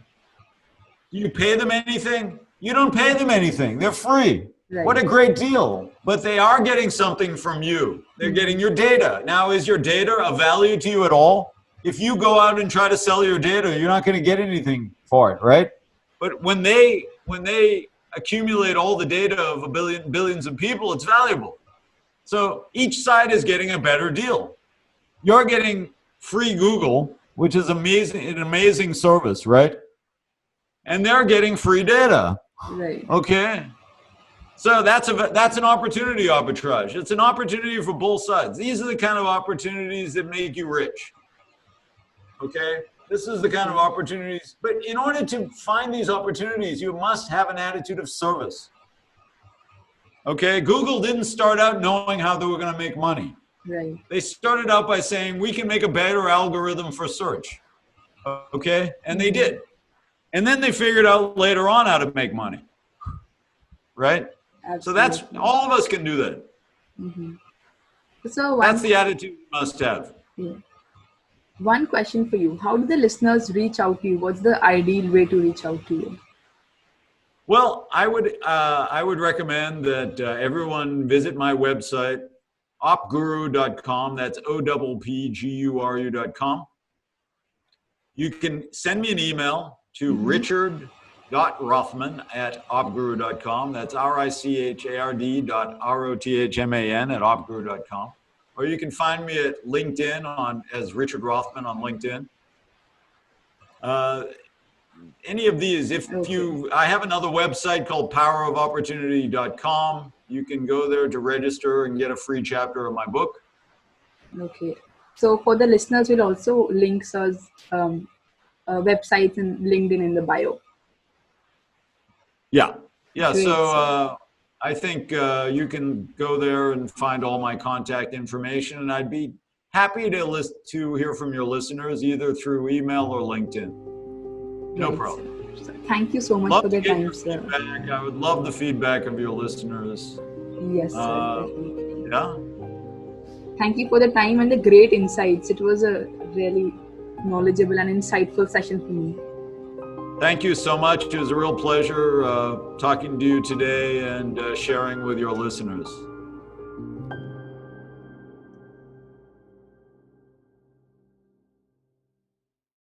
Do you pay them anything? You don't pay them anything. They're free. Right. What a great deal. But they are getting something from you. They're getting your data. Now, is your data of value to you at all? If you go out and try to sell your data, you're not going to get anything for it, right? But when they accumulate all the data of billions of people, it's valuable. So each side is getting a better deal. You're getting free Google, which is amazing, an amazing service, right? And they're getting free data. Right. Okay. So that's an opportunity arbitrage. It's an opportunity for both sides. These are the kind of opportunities that make you rich. Okay? This is the kind of opportunities. But in order to find these opportunities, you must have an attitude of service. Okay? Google didn't start out knowing how they were going to make money. Right. They started out by saying, we can make a better algorithm for search. Okay? And they did. And then they figured out later on how to make money. Right? Absolutely. So that's, all of us can do that. Mm-hmm. So that's the attitude you must have. Yeah. One question for you. How do the listeners reach out to you? What's the ideal way to reach out to you? Well, I would recommend that everyone visit my website, opguru.com. That's OPPGURU.com. You can send me an email to richard.rothman@opguru.com. That's RICHARD.ROTHMAN@opguru.com. Or you can find me at LinkedIn as Richard Rothman on LinkedIn. Any of these, I have another website called powerofopportunity.com. You can go there to register and get a free chapter of my book. Okay. So for the listeners, we'll also link us websites and LinkedIn in the bio. Yeah. Great. So I think you can go there and find all my contact information, and I'd be happy to hear from your listeners either through email or LinkedIn. No problem. So thank you so much for the time, sir. I would love the feedback of your listeners. Yes, sir. Yeah. Thank you for the time and the great insights. It was a really knowledgeable and insightful session for me. Thank you so much. It was a real pleasure talking to you today and sharing with your listeners.